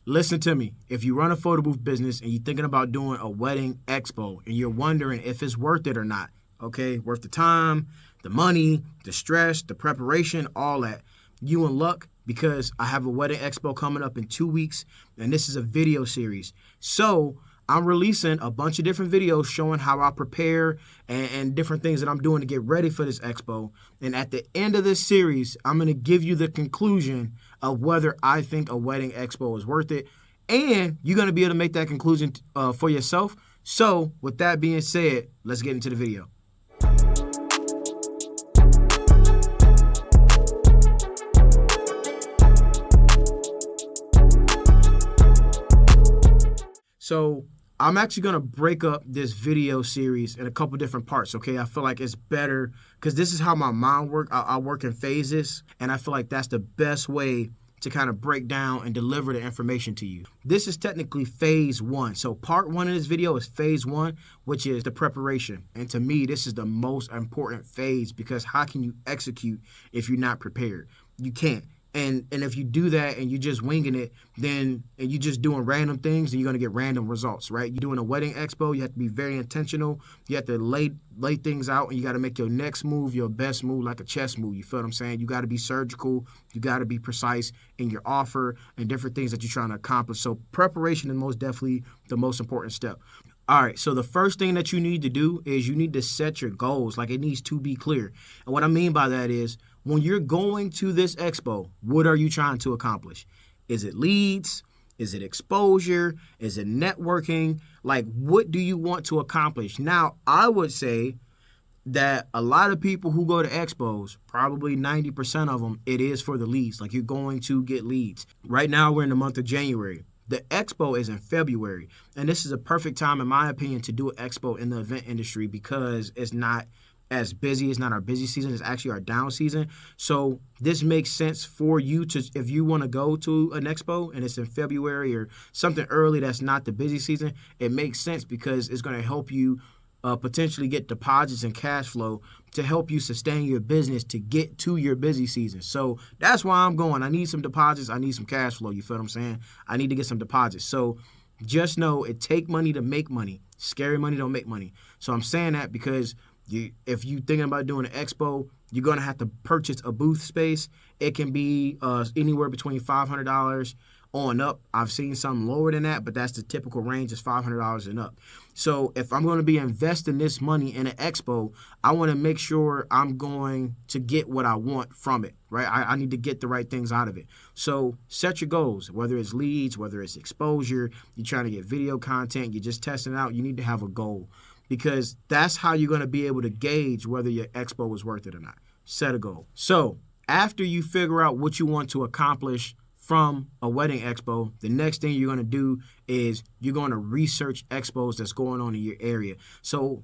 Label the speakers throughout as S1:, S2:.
S1: Listen to me. If you run a photo booth business and you're thinking about doing a wedding expo and you're wondering if it's worth it or not, okay, worth the time, the money, the stress, the preparation, all that, you in luck because I have a wedding expo coming up in 2 weeks and this is a video series. So I'm releasing a bunch of different videos showing how I prepare and different things that I'm doing to get ready for this expo. And at the end of this series, I'm going to give you the conclusion of whether I think a wedding expo is worth it. And you're going to be able to make that conclusion for yourself. So with that being said, let's get into the video. So I'm actually going to break up this video series in a couple different parts, okay? I feel like it's better because this is how my mind works. I work in phases, and I feel like that's the best way to kind of break down and deliver the information to you. This is technically phase one. So part one of this video is phase one, which is the preparation. And to me, this is the most important phase because how can you execute if you're not prepared? You can't. And if you do that and you're just winging it, then and you're just doing random things, then you're going to get random results, right? You're doing a wedding expo, you have to be very intentional. You have to lay things out, and you got to make your next move your best move, like a chess move. You feel what I'm saying? You got to be surgical. You got to be precise in your offer and different things that you're trying to accomplish. So preparation is most definitely the most important step. All right, so the first thing that you need to do is you need to set your goals. Like, it needs to be clear. And what I mean by that is when you're going to this expo, what are you trying to accomplish? Is it leads? Is it exposure? Is it networking? Like, what do you want to accomplish? Now, I would say that a lot of people who go to expos, probably 90% of them, it is for the leads. Like, you're going to get leads. Right now, we're in the month of January. The expo is in February, and this is a perfect time, in my opinion, to do an expo in the event industry because it's not as busy. It's not our busy season. It's actually our down season. So this makes sense for you to, if you want to go to an expo and it's in February or something early that's not the busy season, it makes sense because it's going to help you potentially get deposits and cash flow to help you sustain your business to get to your busy season. So that's why I'm going. I need some deposits. I need some cash flow. You feel what I'm saying? I need to get some deposits. So just know it take money to make money. Scary money don't make money. So I'm saying that because if you're thinking about doing an expo, you're going to have to purchase a booth space. It can be anywhere between $500 on up. I've seen some lower than that, but that's the typical range is $500 and up. So if I'm going to be investing this money in an expo, I want to make sure I'm going to get what I want from it, right? I need to get the right things out of it. So set your goals, whether it's leads, whether it's exposure, you're trying to get video content, you're just testing it out, you need to have a goal because that's how you're going to be able to gauge whether your expo is worth it or not. Set a goal. So after you figure out what you want to accomplish from a wedding expo, the next thing you're going to do is you're going to research expos that's going on in your area. So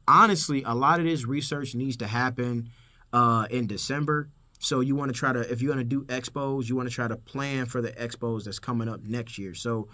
S1: honestly, a lot of this research needs to happen in December. So you want to try to, if you're going to do expos, you want to try to plan for the expos that's coming up next year. So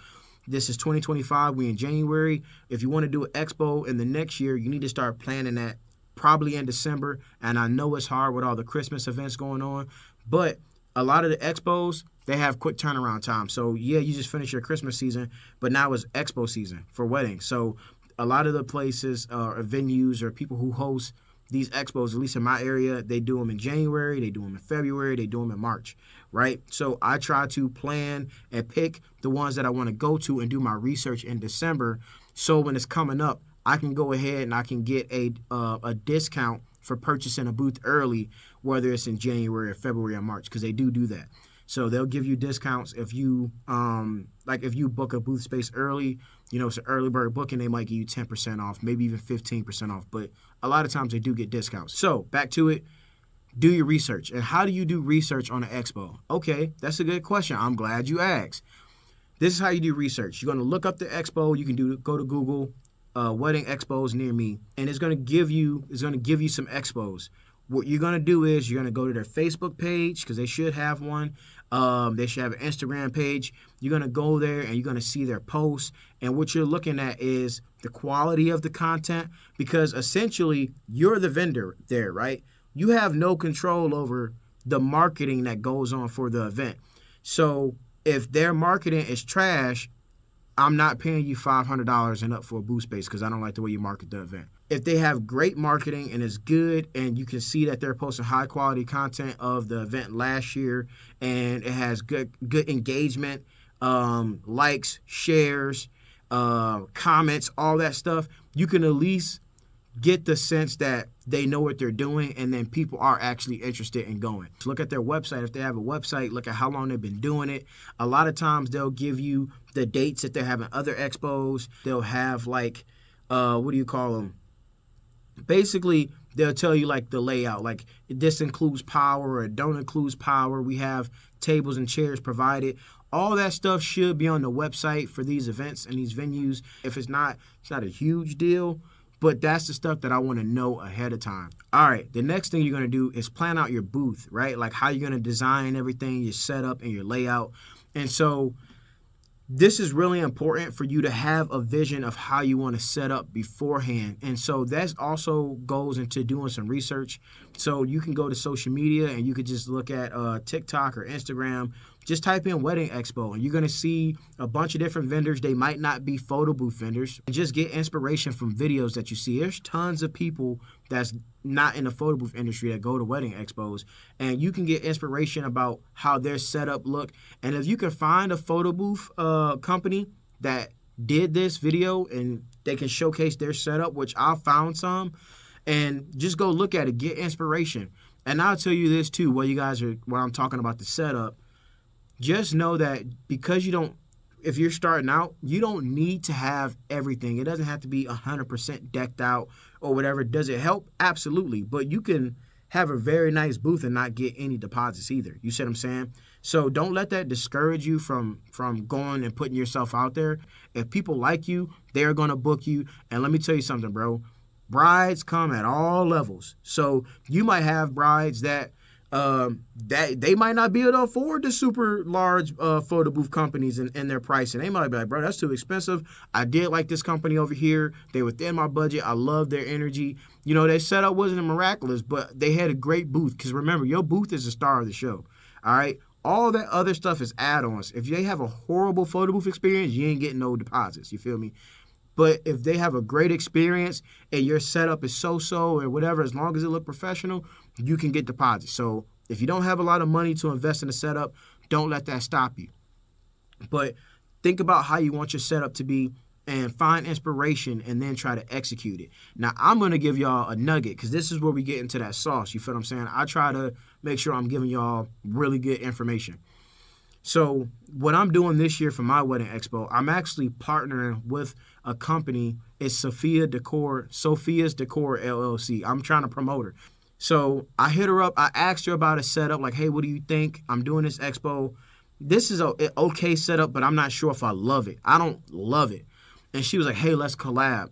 S1: this is 2025. We in January. If you want to do an expo in the next year, you need to start planning that probably in December. And I know it's hard with all the Christmas events going on, but a lot of the expos, they have quick turnaround time. So, yeah, you just finished your Christmas season, but now it's expo season for weddings. So a lot of the places or venues or people who host these expos, at least in my area, they do them in January, they do them in February, they do them in March, right? So I try to plan and pick the ones that I want to go to and do my research in December. So when it's coming up, I can go ahead and I can get a discount for purchasing a booth early, whether it's in January or February or March, because they do that. So they'll give you discounts if you if you book a booth space early, it's an early bird booking, they might give you 10% off, maybe even 15% off. But a lot of times they do get discounts. So back to it, do your research. And how do you do research on an expo? Okay, that's a good question. I'm glad you asked. This is how you do research. You're going to look up the expo. You can go to Google, wedding expos near me, and it's going to give you some expos. What you're going to do is you're going to go to their Facebook page because they should have one. They should have an Instagram page. You're going to go there and you're going to see their posts. And what you're looking at is the quality of the content because essentially you're the vendor there, right? You have no control over the marketing that goes on for the event. So if their marketing is trash, I'm not paying you $500 and up for a booth space because I don't like the way you market the event. If they have great marketing and it's good and you can see that they're posting high quality content of the event last year and it has good engagement, likes, shares, comments, all that stuff, you can at least get the sense that they know what they're doing and then people are actually interested in going. So look at their website. If they have a website, look at how long they've been doing it. A lot of times they'll give you the dates that they're having other expos. They'll have like, what do you call them? Basically, they'll tell you like the layout, like this includes power or don't include power. We have tables and chairs provided. All that stuff should be on the website for these events and these venues. If it's not a huge deal. But that's the stuff that I want to know ahead of time. All right, the next thing you're going to do is plan out your booth, right? Like how you're going to design everything, your setup and your layout. And so this is really important for you to have a vision of how you want to set up beforehand. And so that also goes into doing some research. So you can go to social media and you could just look at TikTok or Instagram. Just type in Wedding Expo and you're going to see a bunch of different vendors. They might not be photo booth vendors. And just get inspiration from videos that you see. There's tons of people that's not in the photo booth industry that go to wedding expos. And you can get inspiration about how their setup look. And if you can find a photo booth company that did this video and they can showcase their setup, which I found some, and just go look at it, get inspiration. And I'll tell you this too, while I'm talking about the setup, just know that because if you're starting out, you don't need to have everything. It doesn't have to be 100% decked out or whatever. Does it help? Absolutely. But you can have a very nice booth and not get any deposits either. You see what I'm saying? So don't let that discourage you from going and putting yourself out there. If people like you, they're going to book you. And let me tell you something, bro. Brides come at all levels. So you might have brides that they might not be able to afford the super large photo booth companies and their pricing. They might be like, bro, that's too expensive. I did like this company over here. They within my budget. I love their energy. You know, their setup wasn't miraculous, but they had a great booth. Because remember, your booth is the star of the show. All right? All that other stuff is add-ons. If they have a horrible photo booth experience, you ain't getting no deposits. You feel me? But if they have a great experience and your setup is so-so or whatever, as long as it look professional, you can get deposits. So if you don't have a lot of money to invest in a setup, don't let that stop you. But think about how you want your setup to be and find inspiration and then try to execute it. Now, I'm going to give y'all a nugget because this is where we get into that sauce. You feel what I'm saying? I try to make sure I'm giving y'all really good information. So what I'm doing this year for my wedding expo, I'm actually partnering with a company. It's Sophia's Decor LLC. I'm trying to promote her. So I hit her up. I asked her about a setup. Like, hey, what do you think? I'm doing this expo. This is an okay setup, but I'm not sure if I love it. I don't love it. And she was like, hey, let's collab.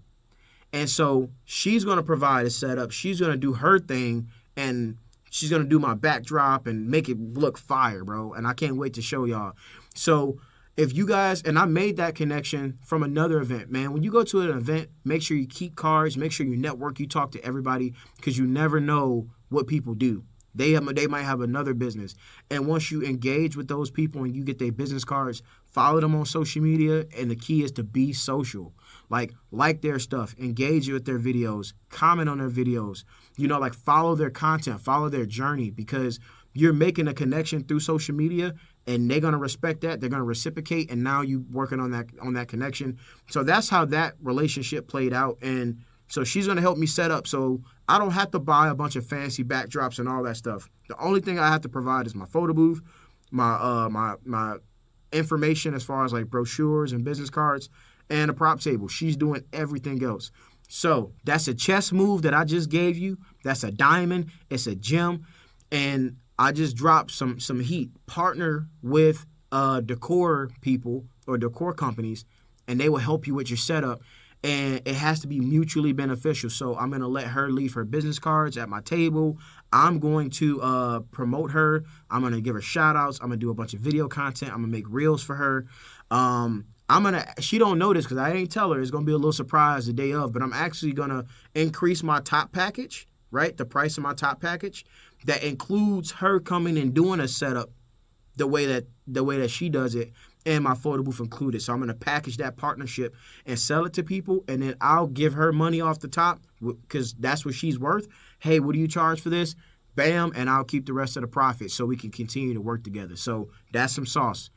S1: And so she's going to provide a setup. She's going to do her thing. And she's going to do my backdrop and make it look fire, bro. And I can't wait to show y'all. So if you guys, and I made that connection from another event, man. When you go to an event, make sure you keep cards, make sure you network, you talk to everybody, because you never know what people do. They might have another business. And once you engage with those people and you get their business cards, follow them on social media. And the key is to be social. Like their stuff, engage with their videos, comment on their videos, like follow their content, follow their journey, because you're making a connection through social media and they're going to respect that. They're going to reciprocate. And now you working on that connection. So that's how that relationship played out. And so she's going to help me set up. So I don't have to buy a bunch of fancy backdrops and all that stuff. The only thing I have to provide is my photo booth, my information as far as like brochures and business cards, and a prop table. She's doing everything else. So that's a chess move that I just gave you. That's a diamond. It's a gem. And I just dropped some heat. Partner with decor people or decor companies, and they will help you with your setup. And it has to be mutually beneficial. So I'm going to let her leave her business cards at my table. I'm going to promote her. I'm going to give her shout outs. I'm going to do a bunch of video content. I'm going to make reels for her. She don't know this because I didn't tell her. It's going to be a little surprise the day of, but I'm actually going to increase my top package, right? The price of my top package that includes her coming and doing a setup the way that she does it, and my photo booth included. So I'm gonna package that partnership and sell it to people, and then I'll give her money off the top because that's what she's worth. Hey, what do you charge for this? Bam, and I'll keep the rest of the profit so we can continue to work together. So that's some sauce.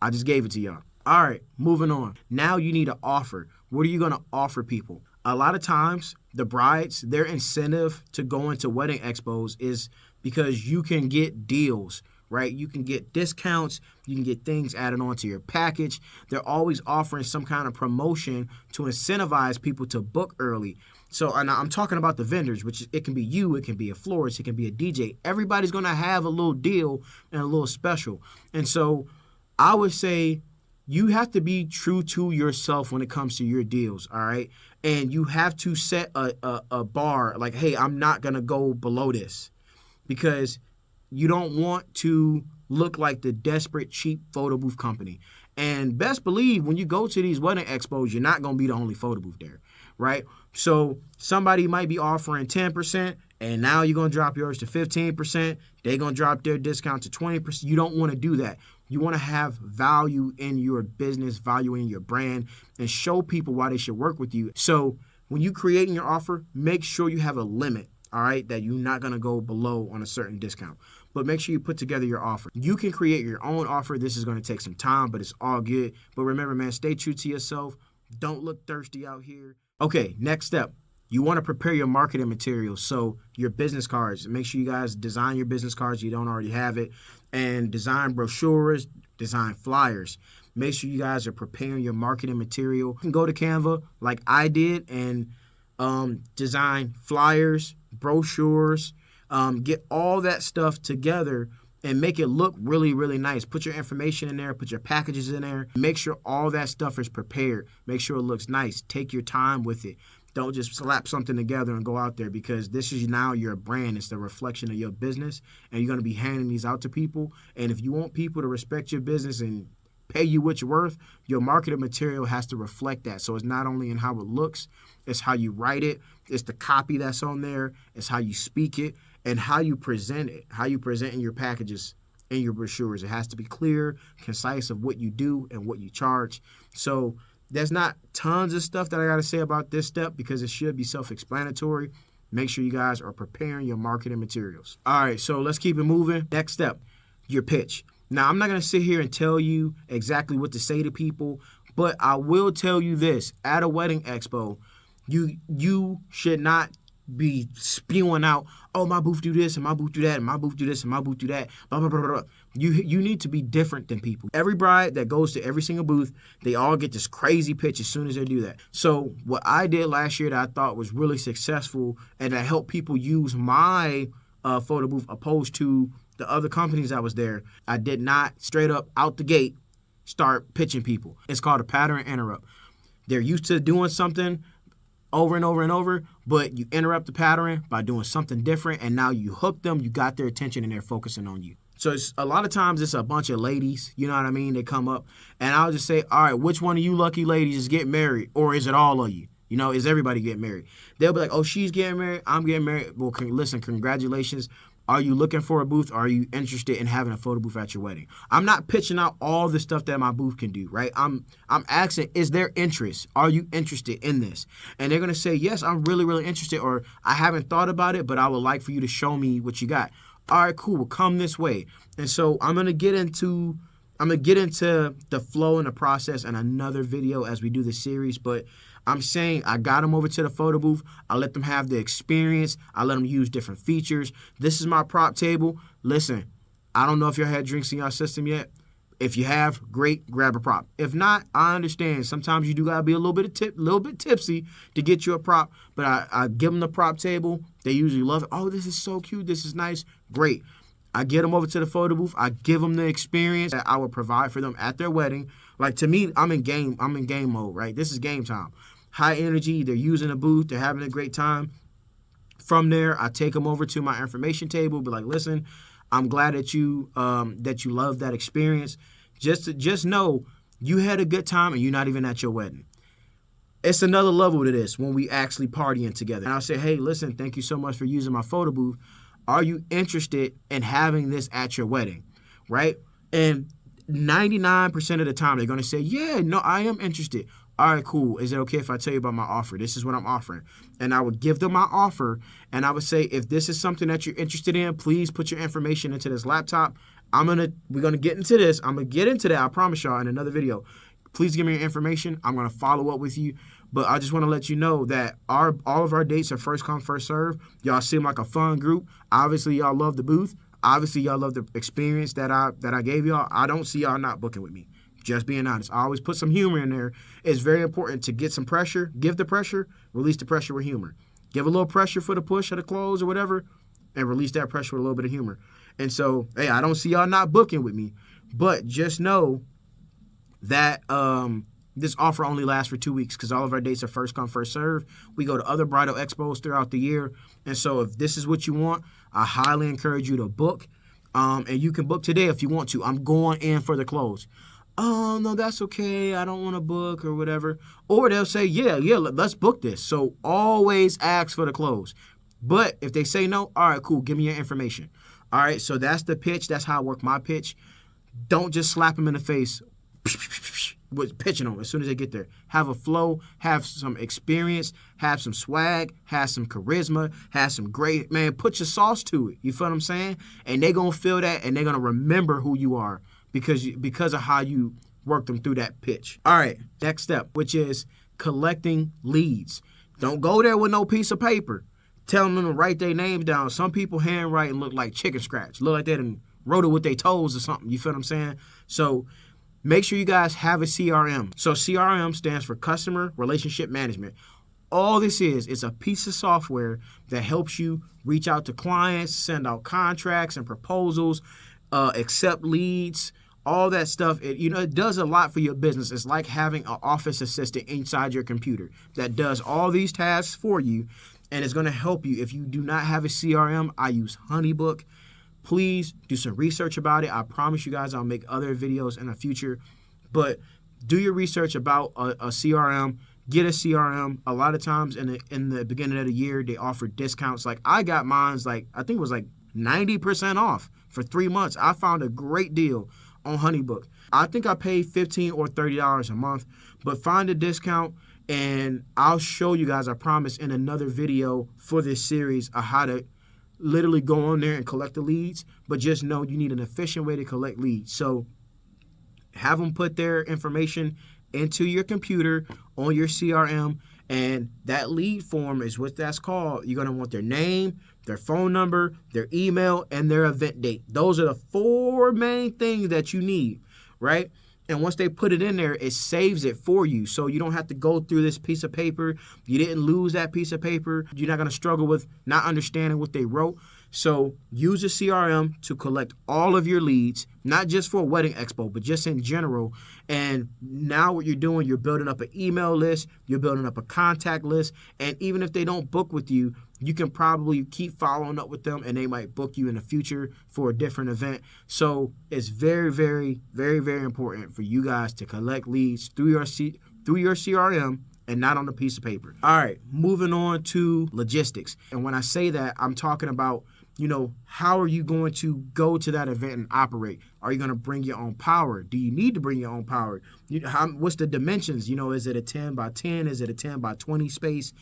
S1: I just gave it to y'all. All right, moving on. Now you need an offer. What are you gonna offer people? A lot of times, the brides, their incentive to go into wedding expos is because you can get deals, right? You can get discounts. You can get things added onto your package. They're always offering some kind of promotion to incentivize people to book early. So, and I'm talking about the vendors, which it can be you, it can be a florist, it can be a DJ. Everybody's going to have a little deal and a little special. And so I would say you have to be true to yourself when it comes to your deals, all right? And you have to set a bar like, hey, I'm not going to go below this, because you don't want to look like the desperate, cheap photo booth company. And best believe when you go to these wedding expos, you're not going to be the only photo booth there, right? So somebody might be offering 10%, and now you're going to drop yours to 15%. They're going to drop their discount to 20%. You don't want to do that. You want to have value in your business, value in your brand, and show people why they should work with you. So when you creating your offer, make sure you have a limit, all right, that you're not going to go below on a certain discount. But make sure you put together your offer. You can create your own offer. This is going to take some time, but it's all good. But remember, man, stay true to yourself. Don't look thirsty out here. Okay, next step. You want to prepare your marketing materials. So your business cards, make sure you guys design your business cards. You don't already have it. And design brochures, design flyers. Make sure you guys are preparing your marketing material. You can go to Canva like I did and design flyers, brochures, get all that stuff together and make it look really, really nice. Put your information in there, put your packages in there. Make sure all that stuff is prepared. Make sure it looks nice. Take your time with it. Don't just slap something together and go out there, because this is now your brand. It's the reflection of your business, and you're going to be handing these out to people. And if you want people to respect your business and pay you what you're worth, your marketing material has to reflect that. So it's not only in how it looks, it's how you write it, it's the copy that's on there, it's how you speak it, and how you present it, how you present in your packages and your brochures. It has to be clear, concise of what you do and what you charge. So there's not tons of stuff that I got to say about this step, because it should be self-explanatory. Make sure you guys are preparing your marketing materials. All right, so let's keep it moving. Next step, your pitch. Now, I'm not going to sit here and tell you exactly what to say to people, but I will tell you this. At a wedding expo, you should not be spewing out, oh, my booth do this, and my booth do that, and my booth do this, and my booth do that, blah, blah, blah, blah. You need to be different than people. Every bride that goes to every single booth, they all get this crazy pitch as soon as they do that. So what I did last year that I thought was really successful and that helped people use my photo booth opposed to the other companies that was there, I did not straight up out the gate start pitching people. It's called a pattern interrupt. They're used to doing something over and over and over, but you interrupt the pattern by doing something different, and now you hook them, you got their attention, and they're focusing on you. So it's, a lot of times it's a bunch of ladies, you know what I mean? They come up, and I'll just say, all right, which one of you lucky ladies is getting married, or is it all of you? You know, is everybody getting married? They'll be like, oh, she's getting married, I'm getting married. Well, listen, congratulations. Are you looking for a booth? Or are you interested in having a photo booth at your wedding? I'm not pitching out all the stuff that my booth can do, right? I'm asking, is there interest? Are you interested in this? And they're going to say, yes, I'm really, really interested, or I haven't thought about it, but I would like for you to show me what you got. All right, cool. Well, come this way. And so I'm going to get into the flow and the process in another video as we do the series, but I'm saying I got them over to the photo booth. I let them have the experience. I let them use different features. This is my prop table. Listen, I don't know if y'all had drinks in your system yet. If you have, great, grab a prop. If not, I understand. Sometimes you do gotta be a little bit tipsy to get you a prop. But I give them the prop table. They usually love it. Oh, this is so cute. This is nice. Great. I get them over to the photo booth. I give them the experience that I would provide for them at their wedding. Like, to me, I'm in game mode, right? This is game time. High energy. They're using the booth. They're having a great time. From there, I take them over to my information table. Be like, listen, I'm glad that you love that experience. Just know you had a good time and you're not even at your wedding. It's another level to this when we actually partying together. And I'll say, hey, listen, thank you so much for using my photo booth. Are you interested in having this at your wedding, right? And 99% of the time, they're going to say, yeah, no, I am interested. All right, cool. Is it okay if I tell you about my offer? This is what I'm offering. And I would give them my offer, and I would say, if this is something that you're interested in, please put your information into this laptop. We're gonna get into this. I'm gonna get into that. I promise y'all in another video. Please give me your information. I'm gonna follow up with you. But I just want to let you know that all of our dates are first come, first serve. Y'all seem like a fun group. Obviously, y'all love the booth. Obviously, y'all love the experience that I gave y'all. I don't see y'all not booking with me. Just being honest. I always put some humor in there. It's very important to get some pressure, give the pressure, release the pressure with humor. Give a little pressure for the push or the close or whatever, and release that pressure with a little bit of humor. And so, hey, I don't see y'all not booking with me. But just know that this offer only lasts for 2 weeks because all of our dates are first come, first serve. We go to other bridal expos throughout the year. And so if this is what you want, I highly encourage you to book. And you can book today if you want to. I'm going in for the close. Oh, no, that's okay. I don't want to book or whatever. Or they'll say, yeah, let's book this. So always ask for the close. But if they say no, all right, cool. Give me your information. All right, so that's the pitch. That's how I work my pitch. Don't just slap them in the face with pitching them as soon as they get there. Have a flow, have some experience, have some swag, have some charisma, have some great, man, put your sauce to it. You feel what I'm saying? And they're going to feel that, and they're going to remember who you are because of how you work them through that pitch. All right, next step, which is collecting leads. Don't go there with no piece of paper telling them to write their names down. Some people handwriting look like chicken scratch. Look like they done wrote it with their toes or something. You feel what I'm saying? So make sure you guys have a CRM. So CRM stands for Customer Relationship Management. All this is a piece of software that helps you reach out to clients, send out contracts and proposals, accept leads, all that stuff. It does a lot for your business. It's like having an office assistant inside your computer that does all these tasks for you, and it's going to help you. If you do not have a CRM, I use HoneyBook. Please do some research about it. I promise you guys I'll make other videos in the future. But do your research about a CRM. Get a CRM. A lot of times in the beginning of the year, they offer discounts. Like I got mine's I think it was 90% off for 3 months. I found a great deal on HoneyBook. I think I paid $15 or $30 a month, but find a discount and I'll show you guys, I promise, in another video for this series of how to literally go on there and collect the leads. But just know you need an efficient way to collect leads. So have them put their information into your computer on your CRM, and that lead form is what that's called. You're going to want their name, their phone number, their email, and their event date. Those are the 4 main things that you need, right? And once they put it in there, it saves it for you. So you don't have to go through this piece of paper. You didn't lose that piece of paper. You're not going to struggle with not understanding what they wrote. So use a CRM to collect all of your leads, not just for a wedding expo, but just in general. And now what you're doing, you're building up an email list, you're building up a contact list. And even if they don't book with you, you can probably keep following up with them and they might book you in the future for a different event. So it's very, very, very, very important for you guys to collect leads through your CRM and not on a piece of paper. All right, moving on to logistics. And when I say that, I'm talking about, how are you going to go to that event and operate? Are you going to bring your own power? Do you need to bring your own power? What's the dimensions? Is it a 10 by 10? Is it a 10 by 20 space?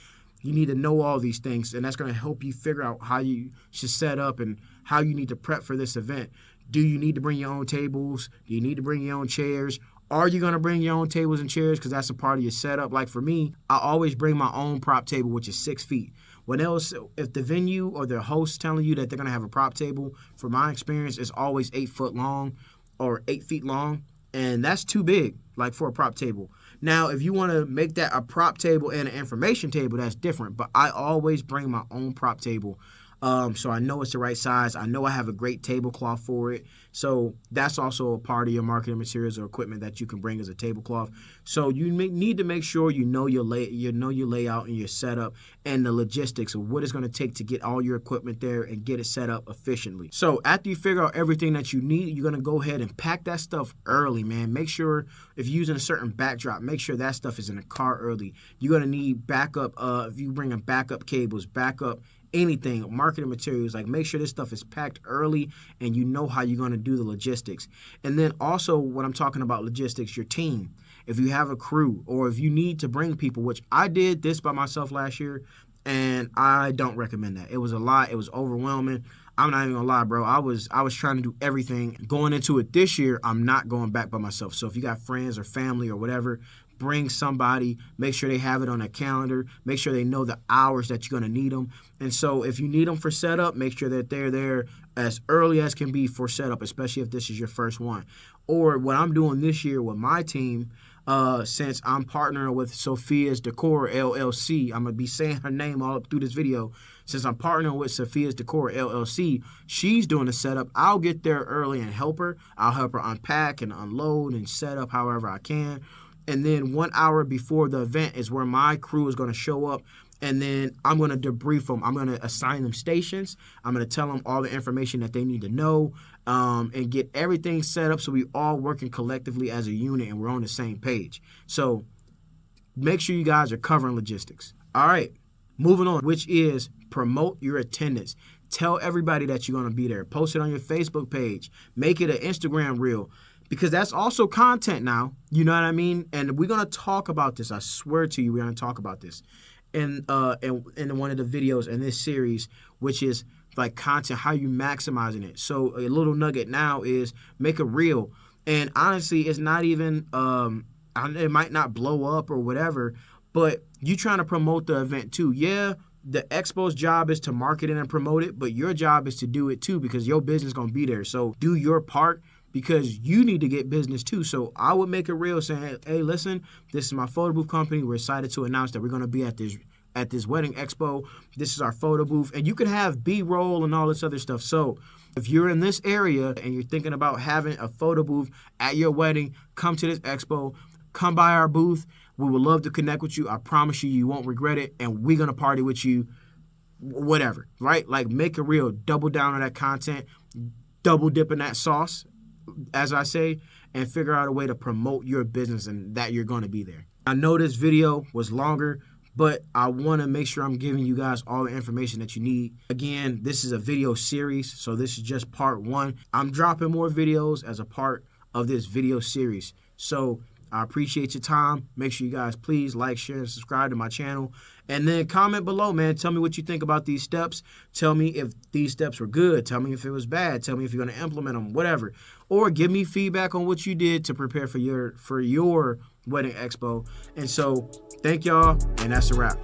S1: You need to know all these things, and that's going to help you figure out how you should set up and how you need to prep for this event. Do you need to bring your own tables? Do you need to bring your own chairs? Are you going to bring your own tables and chairs because that's a part of your setup? Like for me, I always bring my own prop table, which is 6 feet. If the venue or the host telling you that they're going to have a prop table, from my experience, it's always 8 foot long or 8 feet long, and that's too big, like for a prop table. Now, if you want to make that a prop table and an information table, that's different. But I always bring my own prop table. So I know it's the right size. I know I have a great tablecloth for it. So that's also a part of your marketing materials or equipment that you can bring as a tablecloth. So you need to make sure you know your layout and your setup and the logistics of what it's going to take to get all your equipment there and get it set up efficiently. So after you figure out everything that you need, you're going to go ahead and pack that stuff early, man. Make sure if you're using a certain backdrop, make sure that stuff is in the car early. You're going to need backup. If you bring in backup cables, backup anything, marketing materials. Like, make sure this stuff is packed early and you know how you're going to do the logistics. And then also, when I'm talking about logistics, your team. If you have a crew or if you need to bring people, which I did this by myself last year, and I don't recommend that. It was a lot. It was overwhelming. I'm not even gonna lie, bro. I was trying to do everything. Going into it this year, I'm not going back by myself. So if you got friends or family or whatever, bring somebody. Make sure they have it on a calendar. Make sure they know the hours that you're gonna need them. And so if you need them for setup, make sure that they're there as early as can be for setup, especially if this is your first one. Or what I'm doing this year with my team, since I'm partnering with Sophia's Decor LLC, I'm going to be saying her name all through this video. Since I'm partnering with Sophia's Decor LLC, she's doing the setup. I'll get there early and help her. I'll help her unpack and unload and set up however I can. And then 1 hour before the event is where my crew is going to show up. And then I'm going to debrief them. I'm going to assign them stations. I'm going to tell them all the information that they need to know, and get everything set up so we all working collectively as a unit and we're on the same page. So make sure you guys are covering logistics. All right, moving on, which is promote your attendance. Tell everybody that you're going to be there. Post it on your Facebook page. Make it an Instagram reel, because that's also content now. You know what I mean? And we're going to talk about this. I swear to you, we're going to talk about this in one of the videos in this series, which is like content, how you maximizing it. So a little nugget now is make a reel. And honestly, it's not even, it might not blow up or whatever, but you trying to promote the event too. Yeah, the Expo's job is to market it and promote it, but your job is to do it too, because your business is going to be there. So do your part, because you need to get business too. So I would make a reel saying, hey, listen, this is my photo booth company. We're excited to announce that we're going to be at this wedding expo. This is our photo booth. And you can have B-roll and all this other stuff. So if you're in this area and you're thinking about having a photo booth at your wedding, come to this expo, come by our booth. We would love to connect with you. I promise you, you won't regret it. And we're going to party with you, whatever, right? Like, make a reel, double down on that content, double dip in that sauce, as I say, and figure out a way to promote your business and that you're going to be there. I know this video was longer, but I want to make sure I'm giving you guys all the information that you need. Again, this is a video series, so this is just part one. I'm dropping more videos as a part of this video series. So I appreciate your time. Make sure you guys please like, share, and subscribe to my channel. And then comment below, man. Tell me what you think about these steps. Tell me if these steps were good. Tell me if it was bad. Tell me if you're going to implement them, whatever. Or give me feedback on what you did to prepare for your wedding expo. And so thank y'all, and that's a wrap.